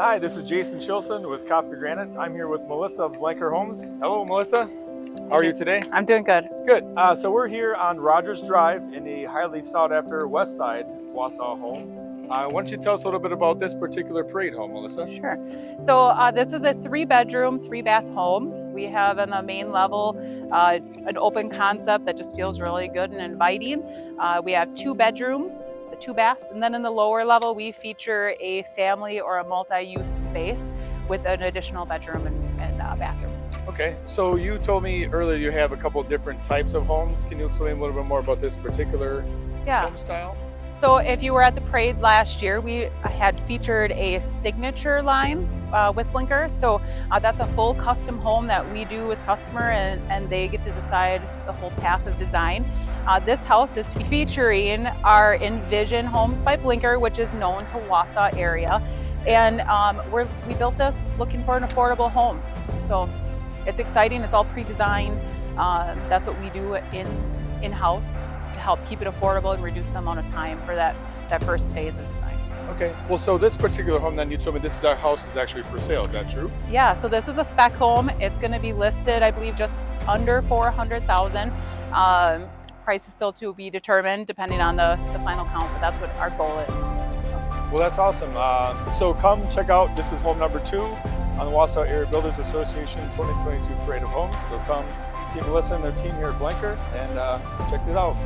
Hi, this is Jason Chilson with Copper Granite. I'm here with Melissa of Blenker Homes. Hello, Melissa. How are you today? I'm doing good. Good. So we're here on Rogers Drive in the highly sought after West Side Wausau home. Why don't you tell us a little bit about this particular parade home, Melissa? Sure. So this is a 3-bedroom, 3-bath home. We have on the main level an open concept that just feels really good and inviting. We have 2 bedrooms, 2 baths, and then in the lower level we feature a family or a multi-use space with an additional bedroom and bathroom. Okay, so you told me earlier you have a couple different types of homes. Can you explain a little bit more about this particular home style? So if you were at the parade last year, we had featured a signature line with Blenker. So that's a full custom home that we do with customer, and they get to decide the whole path of design. This house is featuring our Envision Homes by Blenker, which is known to Wausau area. And we built this looking for an affordable home. So it's exciting, it's all pre-designed. That's what we do in-house to help keep it affordable and reduce the amount of time for that first phase of design. Okay, well, so this particular home then, you told me this is our house is actually for sale, is that true? Yeah, so this is a spec home. It's gonna be listed, I believe, just under $400,000. Price is still to be determined depending on the final count, but that's what our goal is. Well, that's awesome. So come check out, this is home number 2 on the Wausau Area Builders Association 2022 Parade of Homes. So come see Melissa and their team here at Blenker and check this out.